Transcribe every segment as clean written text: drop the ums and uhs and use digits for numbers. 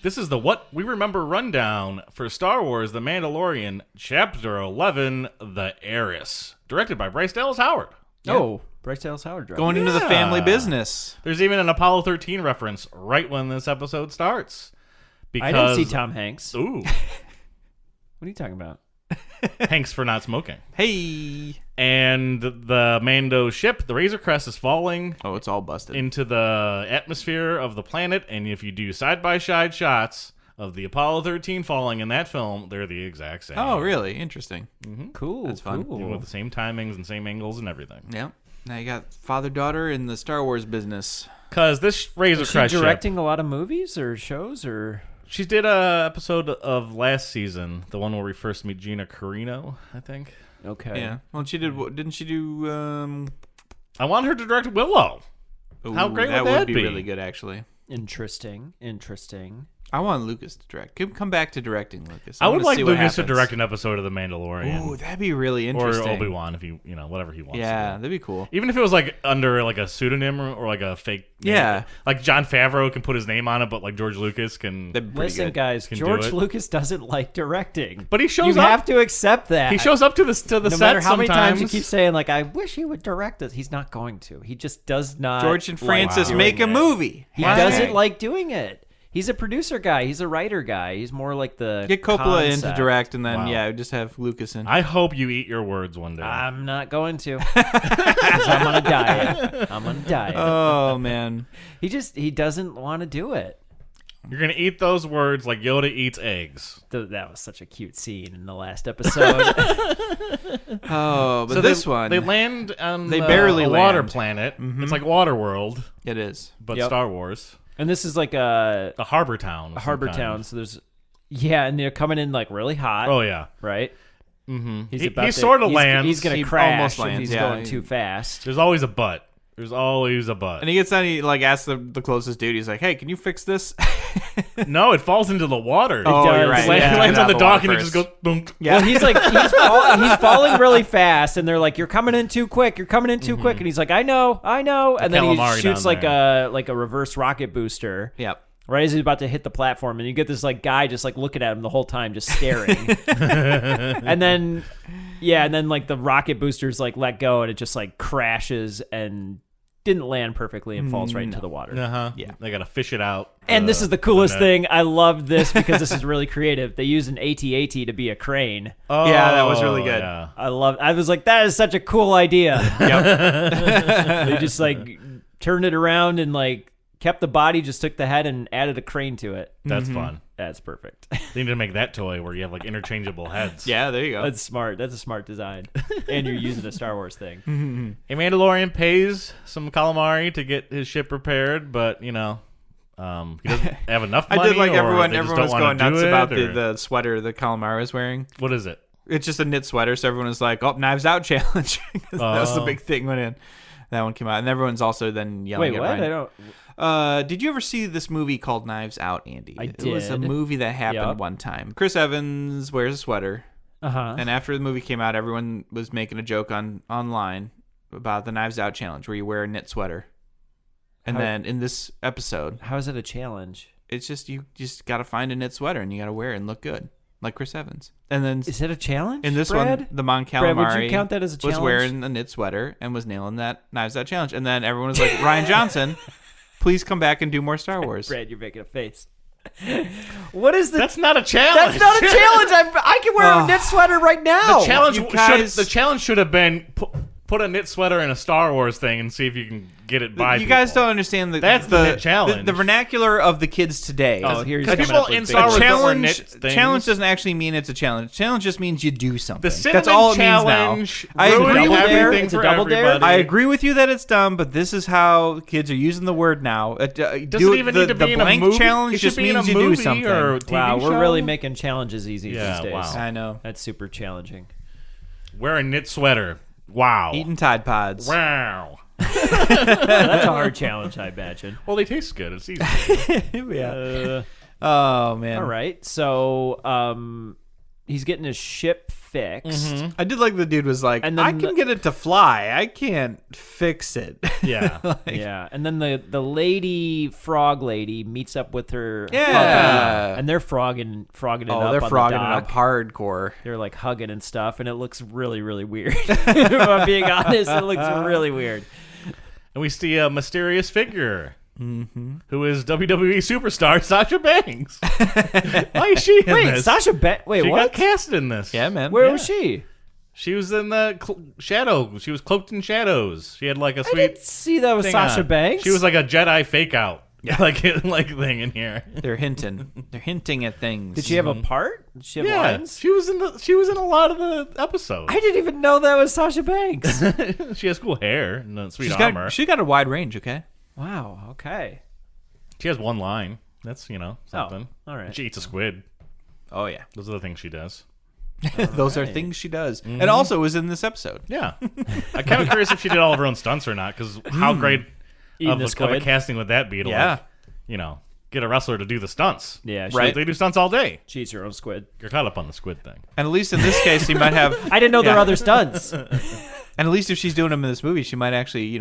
This is the What We Remember rundown for Star Wars The Mandalorian, Chapter 11, The Heiress, directed by Bryce Dallas Howard. Oh, Bryce Dallas Howard directed. Going into the family business. There's even an Apollo 13 reference right when this episode starts. I didn't see Tom Hanks. Ooh. What are you talking about? Hanks for not smoking. Hey. And the Mando ship, the Razor Crest, is falling. Oh, it's all busted. Into the atmosphere of the planet. And if you do side-by-side shots of the Apollo 13 falling in that film, they're the exact same. Oh, really? Interesting. Mm-hmm. Cool. That's fun. Cool. With the same timings and same angles and everything. Yeah. Now you got father-daughter in the Star Wars business. Because this Razor Crest Is she directing ship, a lot of movies or shows or... she did a episode of last season, the one where we first meet Gina Carino, I think. Okay. Yeah. Well, she did. Didn't she do? I want her to direct Willow. How great would that be? be? Really good, actually. Interesting. I want Lucas to direct. Come back to directing, Lucas. I would wanna like see what Lucas to happens. direct an episode of The Mandalorian. Ooh, that'd be really interesting. Or Obi-Wan, if he, whatever he wants. Yeah, to do. that'd be cool. Even if it was like under like a pseudonym or like a fake name. Yeah. Like Jon Favreau can put his name on it, but like George Lucas can. That'd be pretty Listen, good. guys, Can do George it. Lucas doesn't like directing. But he shows you up. have to accept that. He shows up to the no set matter how many sometimes. times you keep saying, like, I wish he would direct us. He's not going to. He just does not. George and like Francis doing make a it. movie. He Why? doesn't like doing it. He's a producer guy. He's a writer guy. He's more like the Get Coppola in to concept. direct, and then Wow. just have Lucas in. I hope you eat your words one day. I'm not going to. 'Cause I'm on a diet. Oh man. He doesn't want to do it. You're gonna eat those words like Yoda eats eggs. That was such a cute scene in the last episode. Oh, but So this they, one they land on They barely a water land. planet. Mhm. It's like Waterworld, it is. but Yep. Star Wars. And this is like a A harbor town. of some harbor kind. town. So there's, and they're coming in like really hot. Oh yeah. Right? Mm-hmm. He's He about to- sort of lands. He's going He to crash almost if lands, he's yeah. going too fast. There's always a but. There's always a but. And he gets on. He like asks the closest dude. He's like, "Hey, can you fix this?" No, it falls into the water. Oh, does. you're right. He Yeah, lands get on out the of dock water and it just goes first. boom. Yeah. Well, he's like he's falling really fast, and they're like, "You're coming in too quick. You're coming in too quick." And he's like, "I know." And then he calamari shoots down like a reverse rocket booster. Yep. Right as he's about to hit the platform, and you get this like guy just like looking at him the whole time, just staring. and then like the rocket boosters like let go, and it just like crashes and didn't land perfectly and falls right into the water. Uh-huh. Yeah. They gotta fish it out. And this is the coolest net. thing. I love this because this is really creative. They use an AT-AT to be a crane. Oh, Yeah, that was really good. Yeah. I was like, that is such a cool idea. Yep. They just like turned it around and like kept the body, just took the head and added a crane to it. That's fun. That's perfect. They need to make that toy where you have like interchangeable heads. Yeah, there you go. That's smart. That's a smart design. And you're using a Star Wars thing. A Mandalorian pays some calamari to get his ship repaired, but he doesn't have enough I money. did like or everyone. they just Everyone was don't wanna going nuts do about it, or- the sweater the calamari was wearing. What is it? It's just a knit sweater, so everyone was like, "Oh, Knives Out challenge." 'Cause that was the Oh. big thing when that one came out, and everyone's also then yelling Wait, at what? Ryan. I don't. Did you ever see this movie called Knives Out, Andy? I It was a did. movie that happened Yup. one time. Chris Evans wears a sweater, Uh-huh. and after the movie came out, everyone was making a joke online about the Knives Out challenge, where you wear a knit sweater. And How- then in this episode, How is it a challenge? it's just you just got to find a knit sweater and you got to wear it and look good, like Chris Evans. And then Is it a challenge? in this Brad? one, the Mon Brad, would Calamari you count that as a was challenge? wearing a knit sweater and was nailing that Knives Out challenge. And then everyone was like, Ryan Johnson, please come back and do more Star Wars. Brad, you're making a face. What is the? That's not a challenge. That's not a challenge. I can wear a Oh. knit sweater right now. The challenge should have been put a knit sweater in a Star Wars thing and see if you can get it by. You guys people. don't understand That's the knit challenge. The vernacular of the kids today. Oh, here he's Because coming people up with in big- Star Wars don't wear challenge, knit things. challenge doesn't actually mean it's a challenge. Challenge just means you do something. The cinnamon That's all it challenge. means now. I ruined agree with everything It's a for double dare? everybody. I agree with you that it's dumb, but this is how kids are using the word now. Does it even need to be in a blank movie? challenge It should just be in means a you do movie something. or a TV Wow, show? we're really making challenges easy Yeah, these days. wow. I know. That's super challenging. Wear a knit sweater. Wow. Eating Tide Pods. Wow. That's a hard challenge, I imagine. Well, they taste good. It's easy. Yeah. Uh, Oh man. all right. So, he's getting his ship fixed. I did like the dude was like, And then I can get it to fly. I can't fix it. Yeah. Yeah, and then the lady frog lady meets up with her Yeah. hubby, and they're frogging it up. They're on frogging the it dock. up hardcore. They're like hugging and stuff, and it looks really, really weird. If I'm being honest, it looks really weird. And we see a mysterious figure who is WWE superstar Sasha Banks. Why is she in Wait, this? Sasha Wait, she what? got casted in this. Yeah, man. Where Yeah. was she? She was in the shadow. She was cloaked in shadows. She had like a I sweet didn't see that was thing Sasha on. Banks. She was like a Jedi fake out. Yeah. like thing in here. They're hinting. They're hinting at things. Did she have a part? Did she have Yeah. lines? She was in a lot of the episodes. I didn't even know that was Sasha Banks. She has cool hair and sweet She's armor. she got a wide range, okay? Wow. Okay. She has one line. That's, something. all right. She eats a squid. Oh, yeah. Those are the things she does. Those are things she does. And also was in this episode. Yeah. I'm kind of curious if she did all of her own stunts or not, because how great Eating of the a squid. casting would that be to, Yeah. get a wrestler to do the stunts? Yeah. Right. They do stunts all day. She eats her own squid. You're caught up on the squid thing. And at least in this case, he might have... I didn't know there Yeah. were other stunts. And at least if she's doing them in this movie, she might actually,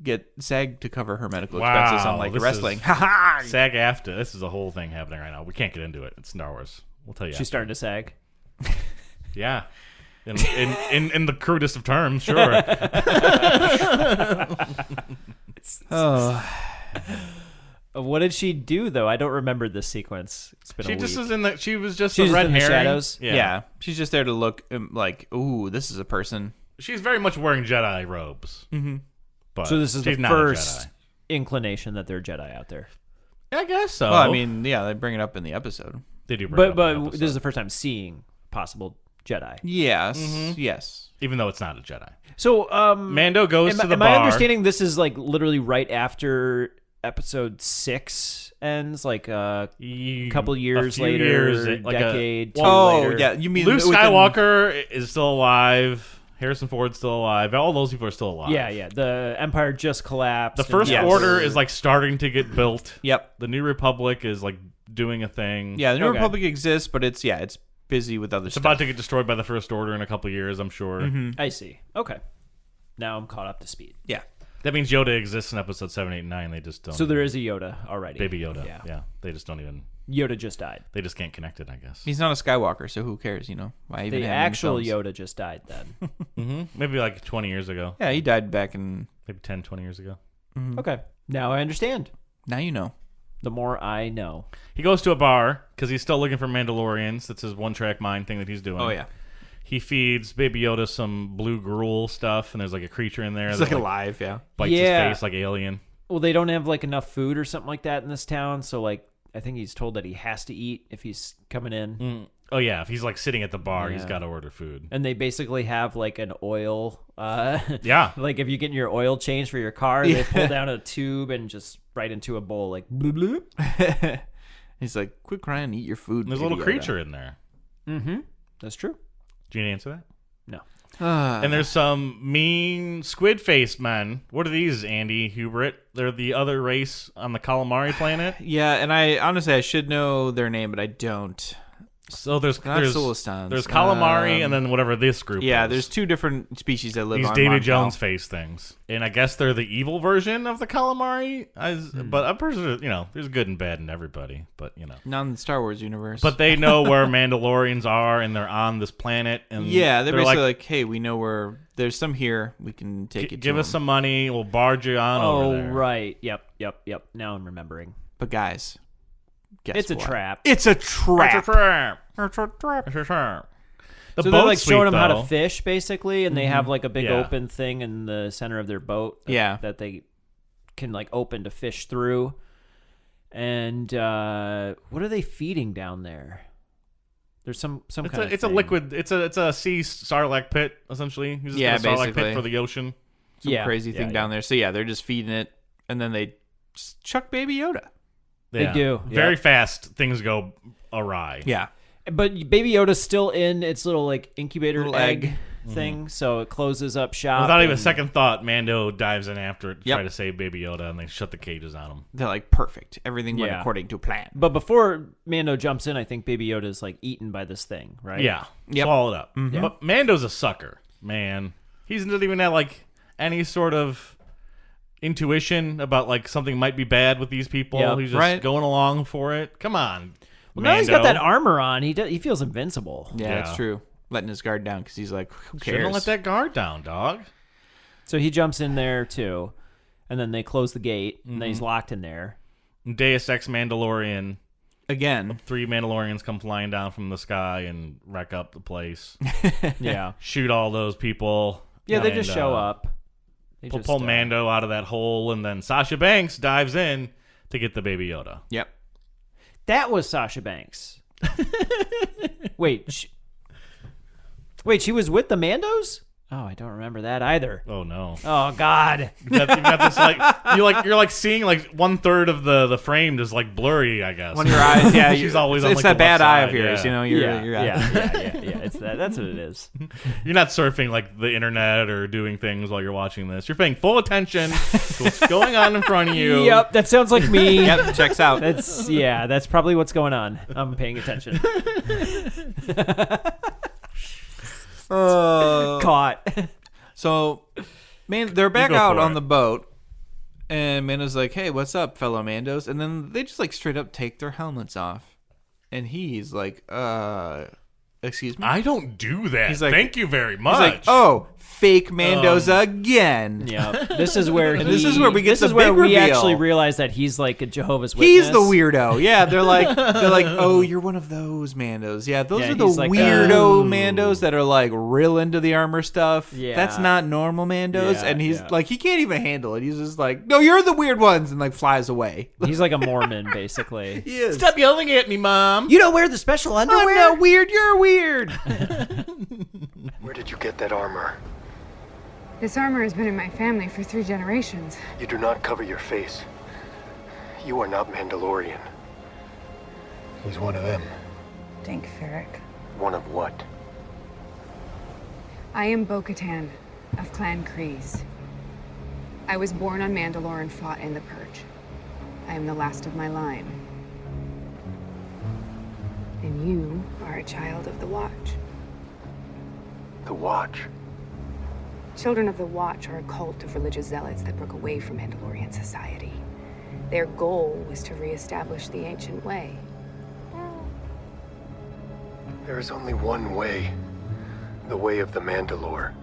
get SAG to cover her medical expenses, Wow, unlike this wrestling. is- Ha ha! SAG-AFTRA. This is a whole thing happening right now. We can't get into it. It's Star Wars. We'll tell you. She's after. starting to sag. Yeah. In the crudest of terms, sure. Oh, What did she do though? I don't remember this sequence. It's been She a just week. was in the. She was just She a was red in the herring. shadows? yeah. She's just there to look like, ooh, this is a person. She's very much wearing Jedi robes. Mm-hmm. But So this is she's the not a first Jedi. inclination that there are Jedi out there. I guess so. Well, I mean, yeah, they bring it up in the episode. they do. Bring it But up in the this is episode, the first time seeing possible Jedi. Yes, yes. even though it's not a Jedi. So Mando goes to the am bar. I understanding this is like literally right after episode 6 ends, like a couple years later, decade, two Oh, later? yeah. You mean Luke within- Skywalker is still alive. Harrison Ford's still alive. All those people are still alive. Yeah. The Empire just collapsed. The First and- Order is like starting to get built. Yep. The New Republic is like doing a thing. Yeah, the New Okay. Republic exists, but it's busy with other It's stuff. about to get destroyed by the First Order in a couple years, I'm sure. I see. Okay. Now I'm caught up to speed. Yeah. That means Yoda exists in episode 7, 8, and 9. They just don't. So there is a Yoda already. Baby Yoda. Yeah. Yeah. They just don't even. Yoda just died. They just can't connect it, I guess. He's not a Skywalker, so who cares, Why even The have him in actual films? Yoda just died then. Maybe like 20 years ago. Yeah, he died back in... Maybe 10, 20 years ago. Okay. Now I understand. Now you know. The more I know. He goes to a bar because he's still looking for Mandalorians. That's his one-track mind thing that he's doing. Oh, yeah. He feeds Baby Yoda some blue gruel stuff, and there's like a creature in there It's that like alive, yeah. bites Yeah. his face like Alien. Well, they don't have like enough food or something like that in this town, so like I think he's told that he has to eat if he's coming in. Oh yeah, if he's like sitting at the bar, he's Yeah. got to order food. And they basically have like an oil Yeah. like if you get your oil changed for your car, they pull down a tube and just right into a bowl like bloop bloop. He's like, quit crying and eat your food. And there's a little Baby Yoda. creature in there. That's true. Do you need to answer that? No. And there's some mean squid face men. What are these, Andy Hubert? They're the other race on the calamari planet. Yeah, and I should know their name, but I don't. So there's Not Solistans. there's calamari and then whatever this group Yeah, is. there's two different species that live these on Davy Moncal. Jones face things, and I guess they're the evil version of the calamari. But I'm pretty sure, there's good and bad in everybody. But Not in the Star Wars universe. but they know where Mandalorians are, and they're on this planet. And yeah, they're basically like, hey, we know where there's some here. We can take it. give to us them. some money. We'll barge you on over Oh there. right. Yep. Now I'm remembering. But guys, guess It's a what? trap. It's a trap. It's a trap. It's a trap. It's a trap. The So they're like boat's showing sweet, them how though. to fish, basically, and they have like a big Yeah. open thing in the center of their boat. Yeah. that they can like open to fish through. And what are they feeding down there? There's some It's kind a of it's a thing. liquid. It's a sea sarlacc pit essentially. He's just Yeah, got a sarlacc basically. pit for the ocean. Some Yeah, crazy yeah, thing yeah. down there. So yeah, they're just feeding it, and then they just chuck Baby Yoda. They do, Very yeah. fast. Things go awry. Yeah. But Baby Yoda's still in its little like incubator Little egg. egg. thing, so it closes up shop. Without even a and- second thought, Mando dives in after it to Yep. try to save Baby Yoda, and they shut the cages on him. They're like, perfect. Everything went Yeah. according to plan. But before Mando jumps in, I think Baby Yoda's like eaten by this thing, right? Yeah, Yep. swallowed up. Mm-hmm. But Mando's a sucker, man. He doesn't even have like any sort of intuition about like something might be bad with these people. Yep. He's just Right. going along for it. Come on, Well, now he's got Mando. that armor on. He feels invincible. Yeah, Yeah. that's true. Letting his guard down because he's like, who Shouldn't cares? have let that guard down, dog. So he jumps in there too, and then they close the gate, and then he's locked in there. Deus Ex Mandalorian. Again. 3 Mandalorians come flying down from the sky and wreck up the place. Yeah, Shoot all those people. yeah. They and, just show up. They just, Pull Mando out of that hole, and then Sasha Banks dives in to get the Baby Yoda. Yep. That was Sasha Banks. Wait, she was with the Mandos? Oh, I don't remember that either. Oh no! Oh God. You got this you're like seeing like 1/3 of the frame just like blurry. I guess One of your eyes, yeah. She's always on, it's like, that the left bad eye side, of yours, yeah. you know. Yeah. It's that. That's what it is. You're not surfing like the internet or doing things while you're watching this. You're paying full attention to what's going on in front of you. Yep, that sounds like me. Yep, checks out. That's probably what's going on. I'm paying attention. Caught. So, man, they're back go out for on it. the boat, and Mando's like, "Hey, what's up, fellow Mandos?" And then they just like straight up take their helmets off, and he's like, excuse me." I don't do that. He's like- Thank you very much. He's like, "Oh, fake Mandos again." Yeah, this is where this is where we get This the is where big we reveal. actually realize that he's like a Jehovah's Witness. He's the weirdo. Yeah, they're like, "Oh, you're one of those Mandos." Yeah, those Yeah, are the he's like, weirdo oh. Mandos that are like real into the armor stuff. Yeah. That's not normal Mandos, Yeah, and he's yeah. like, he can't even handle it. He's just like, "No, you're the weird ones," and like flies away. He's like a Mormon, basically. He is. Stop yelling at me, Mom. You don't wear the special underwear. I'm not weird. You're weird. Where did you get that armor? This armor has been in my family for 3 generations. You do not cover your face. You are not Mandalorian. He's one of them. Dink Ferrick. One of what? I am Bo-Katan of Clan Kryze. I was born on Mandalore and fought in the Purge. I am the last of my line. And you are a child of the Watch. The Watch. Children of the Watch are a cult of religious zealots that broke away from Mandalorian society. Their goal was to reestablish the ancient way. There is only one way. The way of the Mandalore.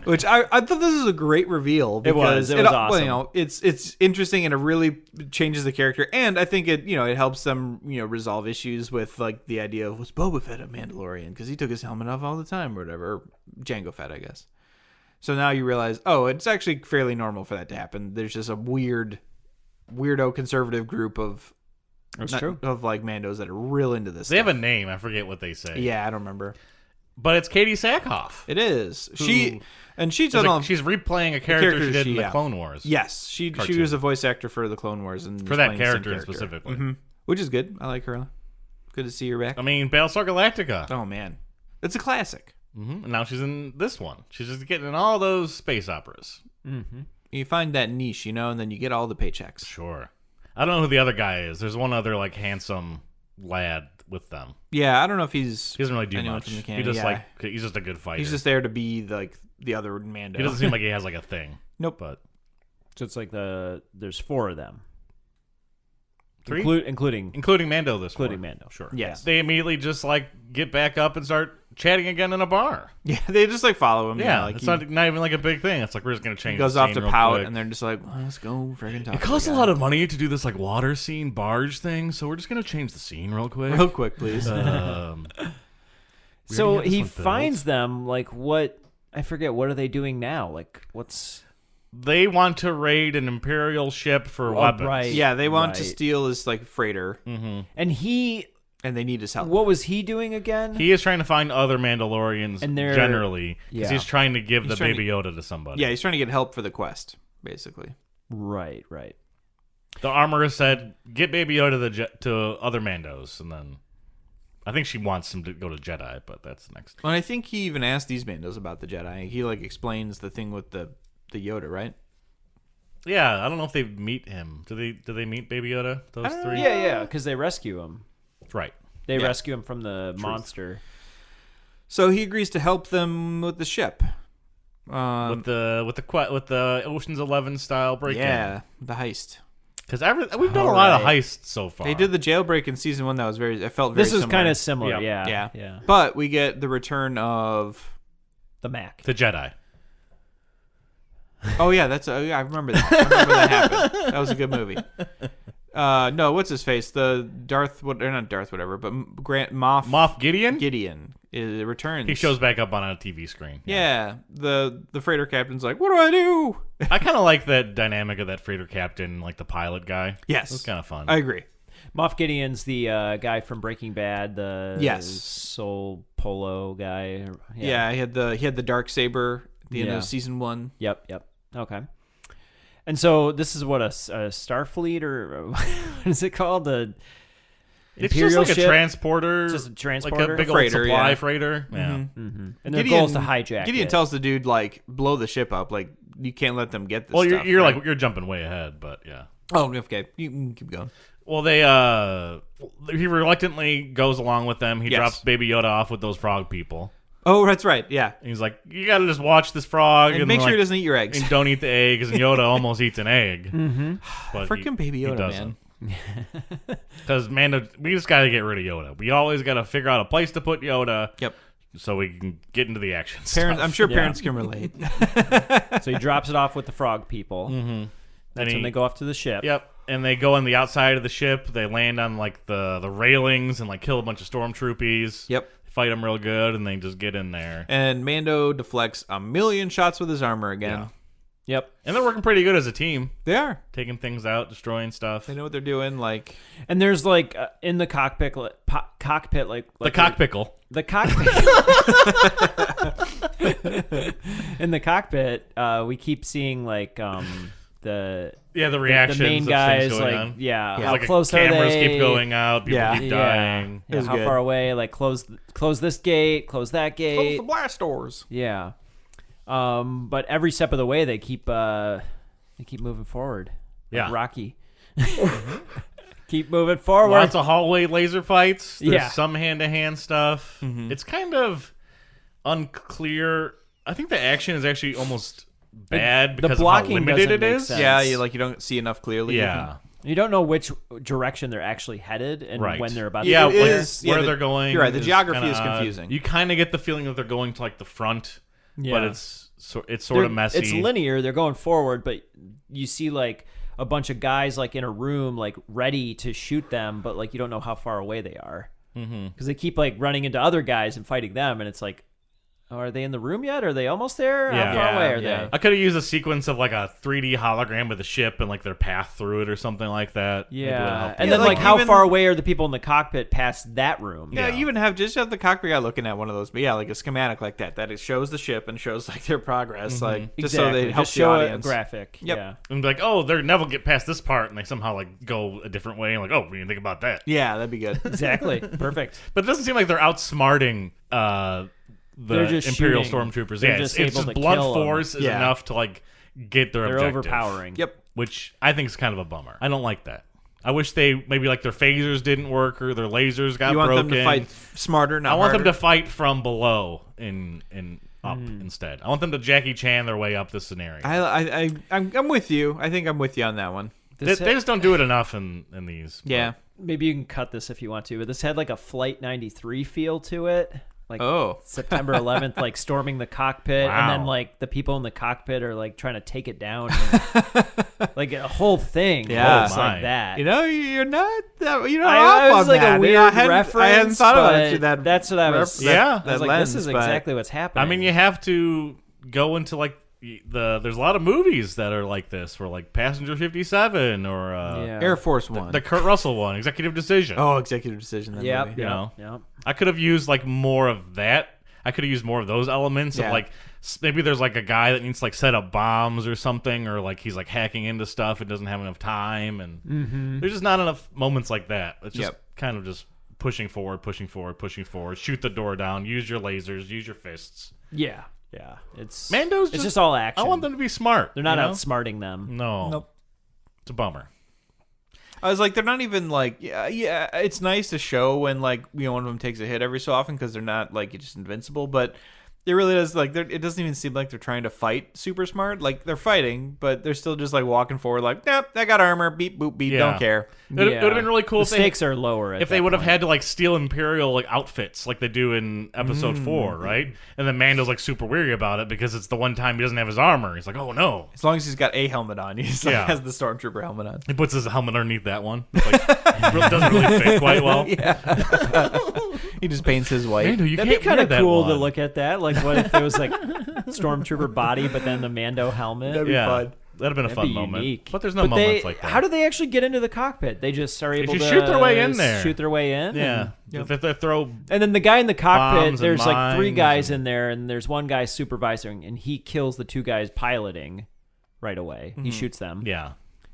Which I thought this was a great reveal. It was. Because It was well, awesome. you know, it's interesting and it really changes the character, and I think it it helps them resolve issues with like the idea of, was Boba Fett a Mandalorian because he took his helmet off all the time or whatever, or Jango Fett, I guess. So now you realize, oh, it's actually fairly normal for that to happen. There's just a weirdo conservative group of That's true. of like Mandos that are real into this. They have stuff. a name. I forget what they say. Yeah, I don't remember. But it's Katie Sackhoff. It is. She's She's replaying a character she did in the Clone Wars. Yes, she cartoon. was a voice actor for the Clone Wars and For that playing the same character specifically. which is good. I like her. Good to see her back. I mean, Battlestar Galactica. Oh man, it's a classic. And now she's in this one. She's just getting in all those space operas. You find that niche, and then you get all the paychecks. Sure. I don't know who the other guy is. There's one other like handsome lad with them. Yeah, I don't know if he's. He doesn't really do anyone much. from the He canon. just Yeah. he's just a good fighter. He's just there to be like the other Mando. He doesn't seem like he has like a thing. Nope. But So it's like there's 4 of them, 3, including Mando. including one. Mando. Sure. Yes. They immediately just like get back up and start chatting again in a bar. Yeah, they just like follow him. Yeah, like it's he not even like a big thing. It's like we're just gonna change. goes the off scene to real pout, quick. and they're just like, well, let's go friggin' talk. It costs a lot of money to do this like water scene barge thing, so we're just gonna change the scene real quick. real quick, please. We So already have he this one finds built. them. Like what? I forget. What are they doing now? Like what's? They want to raid an Imperial ship for weapons. right. Yeah, they want to Right. steal this like freighter, And he. and they need his help. What was he doing again? He is trying to find other Mandalorians And they're- generally because yeah. he's trying to give He's the trying Baby Yoda to somebody. Yeah, he's trying to get help for the quest, basically. Right. The armorer said, "Get Baby Yoda to other Mandos," and then I think she wants him to go to Jedi, but that's next. And I think he even asked these Mandos about the Jedi. He like explains the thing with the Yoda, right? Yeah, I don't know if they meet him. Do they meet Baby Yoda? Those three? Yeah, because they rescue him. Right. They rescue him from the monster. So he agrees to help them with the ship. With the Ocean's 11 style break-in. Yeah, the heist. Because we've done a lot of heists so far. They did the jailbreak in season 1. That was very. It felt very. This is similar. kind of similar. Yeah. Yeah. But we get the return of. The Mac. The Jedi. Oh yeah, I remember that. I remember that happened. That was a good movie. No, what's his face? The Darth, or not Darth, whatever, but Moff Gideon. Gideon returns. He shows back up on a TV screen. Yeah, the freighter captain's like, "What do I do?" I kind of like that dynamic of that freighter captain, like the pilot guy. Yes, it was kind of fun. I agree. Moff Gideon's the guy from Breaking Bad, the Soul Polo guy. Yeah, he had the dark saber at the end of season 1. Yep. Okay. And so this is what a Starfleet, or what is it called? It's Imperial just like ship? a transporter. Just a transporter? Like a big Freighter, old supply yeah. freighter. Yeah. Mm-hmm. And their goal is to hijack Gideon it. tells the dude, like, blow the ship up. Like, you can't let them get this Well, stuff. you're right? like, you're jumping way ahead, but yeah. Oh, okay. You can keep going. Well, he reluctantly goes along with them. He drops Baby Yoda off with those frog people. Oh, that's right. Yeah. And he's like, you got to just watch this frog. And make sure he doesn't eat your eggs. And don't eat the eggs. And Yoda almost eats an egg. Mm-hmm. But Freaking Baby Yoda, man. Because, man, we just got to get rid of Yoda. We always got to figure out a place to put Yoda. Yep. So we can get into the action Parents, stuff. I'm sure parents can relate. So he drops it off with the frog people. Mm-hmm. That's when they go off to the ship. Yep. And they go on the outside of the ship. They land on, like, the railings and, like, kill a bunch of stormtroopies. Yep. Fight them real good, and they just get in there. And Mando deflects a million shots with his armor again. Yeah. Yep. And they're working pretty good as a team. They are. Taking things out, destroying stuff. They know what they're doing. Like, and there's like in the cockpit, cockpit, like the cockpickle. The cockpit. In the cockpit, we keep seeing like the reactions. The main of guys, things going like on. how like close are cameras they? keep going out. People keep dying. Yeah, how far away? Like close this gate, close that gate, close the blast doors. Yeah. But every step of the way, they keep moving forward. Like Rocky. Keep moving forward. Lots of hallway laser fights. There's some hand-to-hand stuff. Mm-hmm. It's kind of unclear. I think the action is actually almost bad because of how limited it is. Sense. Yeah, you don't see enough clearly. Yeah. You don't know which direction they're actually headed and when they're about to get there. where they're going. You're right. The geography is confusing. You kind of get the feeling that they're going to like the front, but it's sort of messy. It's linear. They're going forward, but you see like a bunch of guys like in a room like ready to shoot them, but like you don't know how far away they are because they keep like running into other guys and fighting them, and it's like, oh, are they in the room yet? Are they almost there? How far away are they? I could have used a sequence of like a 3D hologram of the ship and like their path through it or something like that. Yeah, and then like how far away are the people in the cockpit past that room? Yeah, even have the cockpit guy looking at one of those. But yeah, like a schematic like that it shows the ship and shows like their progress, like just so they help the audience. A graphic. Yep. Yeah, and be like, oh, they'll never get past this part, and they somehow like go a different way. And like, oh, we didn't think about that. Yeah, that'd be good. Exactly, perfect. But it doesn't seem like they're outsmarting the Imperial stormtroopers. They're It's just just able to blunt kill force is enough to like get their objective. They're overpowering. Yep. Which I think is kind of a bummer. I don't like that. I wish they maybe like their phasers didn't work or their lasers got broken. You want them to fight smarter, not I want harder? them to fight from below and up instead. I want them to Jackie Chan their way up the scenario. I'm with you. I think I'm with you on that one. They just don't do it enough in these. Yeah. Maybe you can cut this if you want to, but this had like a Flight 93 feel to it. Like September 11th, like storming the cockpit, and then like the people in the cockpit are like trying to take it down, and, like a whole thing. Yeah, like that. You're not. You're not I off was on like that. a weird I hadn't thought but about it. That's what I was. Yeah, I was like, this is exactly what's happening. I mean, you have to go into like there's a lot of movies that are like this, where like Passenger 57 or Air Force One, the Kurt Russell one, Executive Decision. Oh, Executive Decision. Yeah, you know, I could have used like more of that. I could have used more of those elements of like maybe there's like a guy that needs to like set up bombs or something, or like he's like hacking into stuff and doesn't have enough time, and there's just not enough moments like that. It's just kind of just pushing forward, shoot the door down, use your lasers, use your fists. Yeah. It's Mando's just all action. I want them to be smart. They're not outsmarting them. No. Nope. It's a bummer. I was like, they're not even like, yeah. It's nice to show when like one of them takes a hit every so often because they're not like just invincible, but it really does like it doesn't even seem like they're trying to fight super smart. Like they're fighting, but they're still just like walking forward, like, nope, I got armor, beep boop beep, don't care. It would have been really cool The stakes are lower. If they would have had to like steal Imperial like outfits like they do in episode 4, right? And then Mando's like super weary about it because it's the one time he doesn't have his armor. He's like, oh no. As long as he's got a helmet on, he just, like, has the stormtrooper helmet on. He puts his helmet underneath that one. It's like, it doesn't really fit quite well. He just paints his white. Mando, you That'd be kind of cool to look at that. Like, what if it was like stormtrooper body, but then the Mando helmet? That'd be fun. That'd have been a fun moment. Unique. But there's no moments like that. How do they actually get into the cockpit? They just are able to shoot their way in there. Shoot their way in? Yeah. If they throw. And then the guy in the cockpit, bombs and there's like 3 mines guys in there, and there's one guy supervising, and he kills the 2 guys piloting right away. He shoots them. Yeah.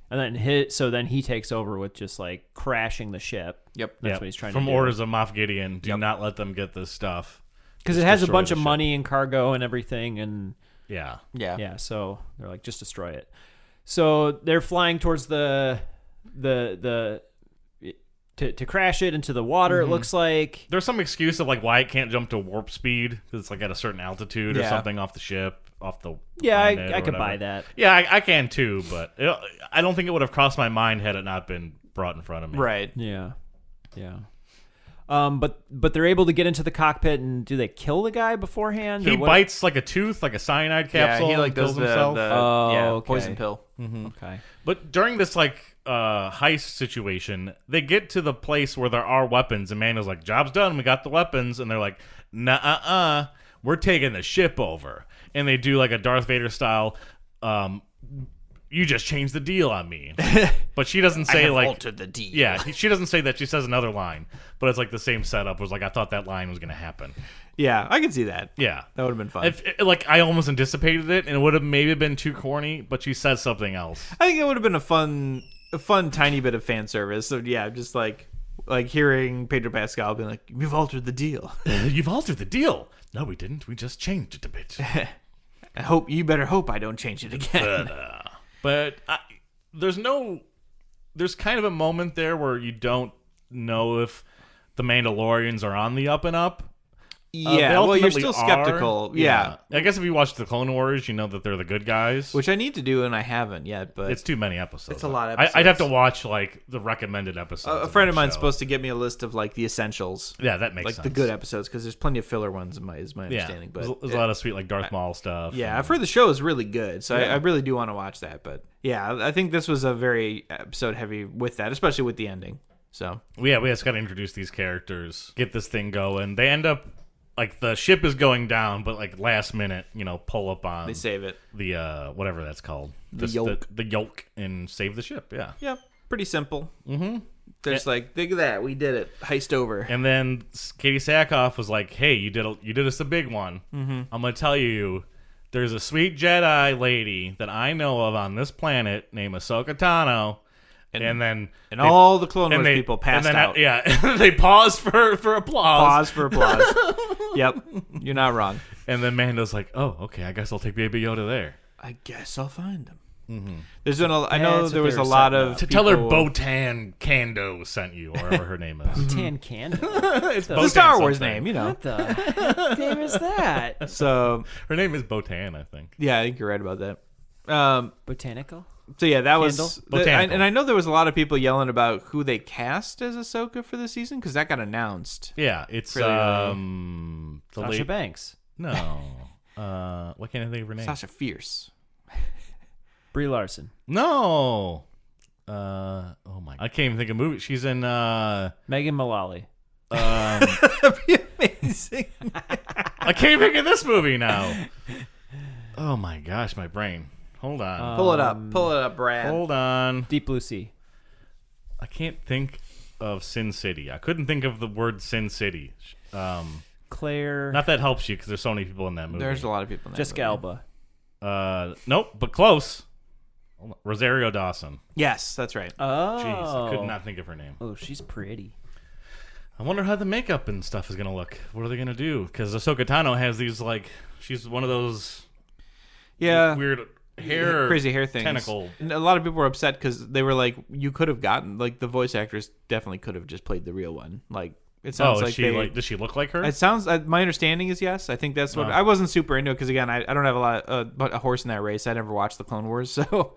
And then then he takes over with just like crashing the ship. Yep. That's what he's trying to From do. orders of Moff Gideon, do not let them get this stuff. Because it has a destroy bunch the of ship. money and cargo and everything, and Yeah. so they're like, just destroy it. So they're flying towards to crash it into the water. It looks like There's some excuse of like why it can't jump to warp speed because it's like at a certain altitude or Yeah. something off the ship, off the I planet or could whatever. buy that. Yeah, I can too, but I don't think it would have crossed my mind had it not been brought in front of me. Right. Yeah. But they're able to get into the cockpit, and do they kill the guy beforehand? He or what? bites like a tooth, like a cyanide capsule. Yeah, he like and does kills himself. Okay. poison pill. Okay. But during this like heist situation, they get to the place where there are weapons, and Mando's like, "Job's done. We got the weapons," and they're like, "Nah, we're taking the ship over." And they do like a Darth Vader style. You just changed the deal on me, but she doesn't say like altered the deal. Yeah, she doesn't say that. She says another line, but it's like the same setup. It was like I thought that line was going to happen. Yeah, I can see that. Yeah, That would have been fun. Like I almost anticipated it, and it would have maybe been too corny. But she says something else. I think it would have been a fun tiny bit of fan service. So yeah, just like hearing Pedro Pascal being like, "We've altered the deal." You've altered the deal. No, we didn't. We just changed it a bit. You better hope I don't change it again. But there's kind of a moment there where you don't know if the Mandalorians are on the up and up. They Yeah, well, you're ultimately still are. skeptical. Yeah. I guess if you watch the Clone Wars, you know that they're the good guys. Which I need to do, and I haven't yet. But it's too many episodes. It's a lot of I'd have to episodes. watch like the recommended episodes. a friend of that mine's show. supposed to get me a list of like the essentials. Yeah, that makes like sense. the good episodes, because there's plenty of filler ones. Is my Yeah, understanding. But there's a lot of sweet like Darth Maul stuff. yeah, I've heard the show is really good, so I really do want to watch that. But yeah, I think this was a very episode heavy with that, especially with the ending. So we just got to introduce these characters, get this thing going. They end up like the ship is going down, but like last minute, pull up on they save it. the whatever that's called, The yoke. the yoke, and save the ship. Yeah, Yeah, pretty simple. Mm-hmm. There's like, look at that, we did it, heist over. and then Katie Sackhoff was like, "Hey, you did us a big one. Mm-hmm. I'm gonna tell you, there's a sweet Jedi lady that I know of on this planet named Ahsoka Tano." And then all the Clone Wars people passed out. Yeah, they paused for applause. Pause for applause. Yep, you're not wrong. And then Mando's like, "Oh, okay, I guess I'll take Baby Yoda there." I guess I'll find them. Mm-hmm. There's been I know That's there what was they a were lot setting of up. To tell her people- Bo-Tan Kando sent you, or whatever her name is. Tan Candle. It's the Bo-Tan Star Wars something. name, What the heck name is that? So Her name is Bo-Tan, I think. yeah, I think you're right about that. Botanical? So yeah, that Candle? was Botanical. and I know there was a lot of people yelling about who they cast as Ahsoka for the season, because that got announced. Yeah, it's Really, the Sasha late. Banks. No, what can't I think of her name? Sasha Fierce. Brie Larson. No. Oh my! I can't even think of movie. She's in. Megan Mullally. That'd be amazing. I can't think of this movie now. Oh my gosh, my brain. Hold on. Pull it up, Brad. Hold on. Deep Blue Sea. I can't think of Sin City. I couldn't think of the word Sin City. Claire. Not that helps you because there's so many people in that movie. There's a lot of people in that Jessica movie. Alba. Nope, but close. Hold on. Rosario Dawson. Yes, that's right. Oh. Jeez, I could not think of her name. Oh, she's pretty. I wonder how the makeup and stuff is going to look. What are they going to do? Because Ahsoka Tano has these, like, she's one of those weird hair, crazy hair things. Tentacle. And a lot of people were upset because they were like, you could have gotten, like, the voice actress definitely could have just played the real one. Like, it sounds like does she look like her? It sounds. My understanding is yes. I think that's what I wasn't super into it because again, I don't have a lot a horse in that race. I never watched the Clone Wars, so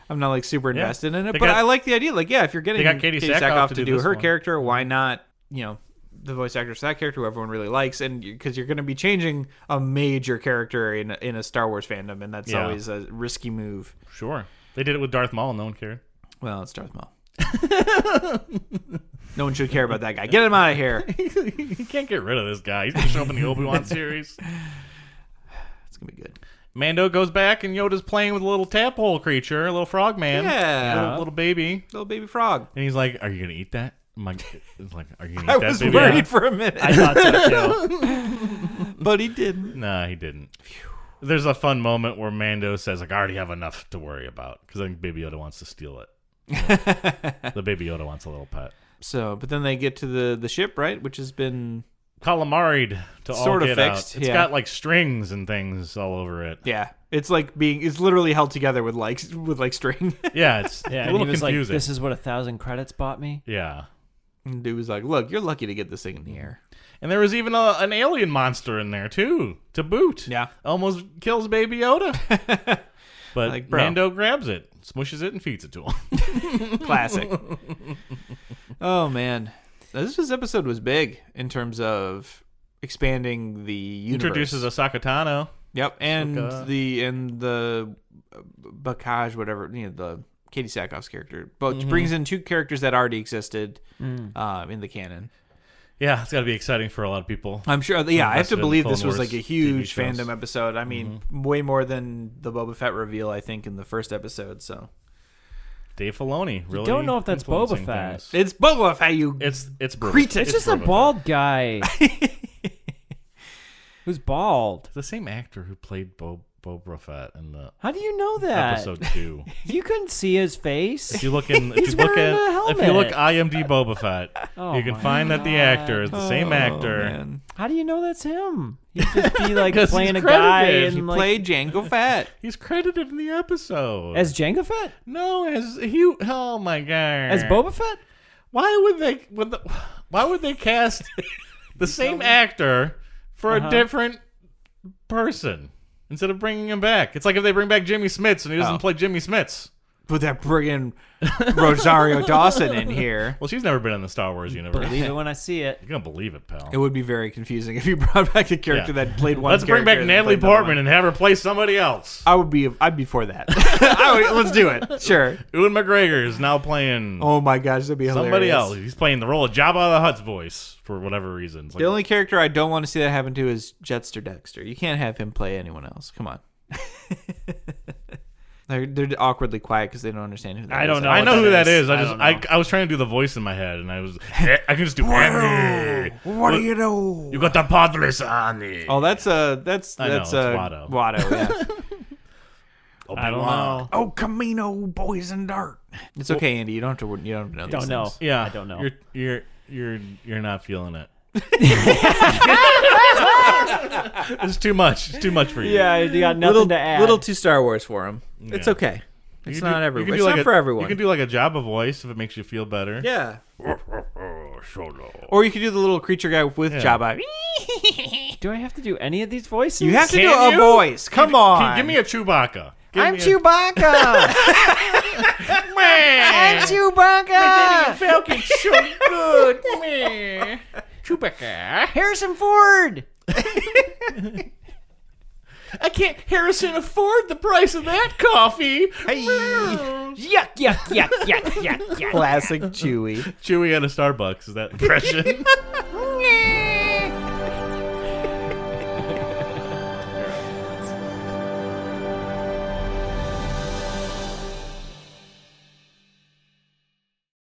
I'm not like super invested in it. But I like the idea. Like, yeah, if you're getting Katie Sackhoff to do her one. character, why not? The voice actress for that character, who everyone really likes, and because you're going to be changing a major character in a Star Wars fandom, and that's always a risky move. Sure, they did it with Darth Maul, and no one cared. Well, it's Darth Maul. No one should care about that guy. Get him out of here. You can't get rid of this guy. He's going to show up in the Obi-Wan series. It's going to be good. Mando goes back, and Yoda's playing with a little tadpole creature, a little frog man. Yeah. Little baby. Little baby frog. And he's like, are you going to eat that? It's like, are you going to eat that, I was baby? worried for a minute. I thought so too. But he didn't. Nah, he didn't. There's a fun moment where Mando says, like, I already have enough to worry about. Because I think Baby Yoda wants to steal it. The Baby Yoda wants a little pet. So, but then they get to the ship, right? Which has been calamaried to sort all of get fixed. out. It's got like strings and things all over it. Yeah, it's like it's literally held together with string. Yeah, it's Yeah, a and little he was confusing. like, "This is what 1,000 credits bought me." Yeah, And dude was like, "Look, you're lucky to get this thing in the air." and there was even an alien monster in there too, to boot. Yeah, almost kills Baby Yoda, but Like, bro. Mando grabs it, smushes it, and feeds it to him. classic. Oh man, this episode was big in terms of expanding the universe. Introduces Ahsoka Tano. Yep, and Ahsoka. the Bakaj, whatever, the Katie Sackhoff's character, but brings in two characters that already existed in the canon. Yeah, it's got to be exciting for a lot of people. I'm sure. Yeah, I have to invested in believe Clone this was Wars like a huge TV shows. fandom episode. I mean, way more than the Boba Fett reveal, I think, in the first episode. So Dave Filoni really. don't know if that's influencing Boba Fett. things. it's Boba Fett. You It's Cretin. It's just a Boba Fett. bald guy who's bald. The same actor who played Boba Fett in the How do you know that? episode 2. You couldn't see his face. If you look in, He's wearing a helmet. if you look IMDb Boba Fett, Oh you can my find that the God. actor is the same actor. man. How do you know that's him? He'd just be like 'Cause playing he's a guy credited. and He like played Jango Fett. He's credited in the episode as Jango Fett, no as Hugh. Oh my god! as Boba Fett. Why would they cast the same actor for a different person instead of bringing him back? It's like if they bring back Jimmy Smits and he doesn't play Jimmy Smits. Put that friggin' Rosario Dawson in here. Well, she's never been in the Star Wars universe. Believe it when I see it. You're gonna believe it, pal. It would be very confusing if you brought back the character Yeah. that played one. Let's bring back character and Natalie played another Portman one. and have her play somebody else. I'd be for that. Let's do it. Sure. Ewan McGregor is now playing Oh my gosh, that'd be hilarious. somebody else. He's playing the role of Jabba the Hutt's voice for whatever reason. It's like, The only character I don't want to see that happen to is Jetster Dexter. You can't have him play anyone else. Come on. They're awkwardly quiet because they don't understand who that is. I don't know. I know who that is. I I don't just I was trying to do the voice in my head, and I can just do Andy. What do you know? You got the Padres on it. Oh, that's I know, it's Watto. Watto, yeah. I don't know. Oh, Camino, boys and dart. It's okay, Andy. You don't have to know. These Don't know. things. Yeah, I don't know. You're not feeling it. It's too much. It's too much for you. Yeah, you got nothing to add. Little too Star Wars for him. It's Yeah. okay. You It's can not do- everyone. you can It's do not like for everyone. You can do like a Jabba voice if it makes you feel better. Yeah. Solo. Or you could do the little creature guy with Yeah. Jabba. Do I have to do any of these voices? You have to do Can a you? voice. Come on. Give me a Chewbacca. I'm Chewbacca. I'm Chewbacca. Falcon so good, man. Chewbacca. Harrison Ford. I can't Harrison afford the price of that coffee. Hey. Yuck, yuck, yuck, yuck, yuck, yuck. Classic Chewie. Chewie at a Starbucks is that impression?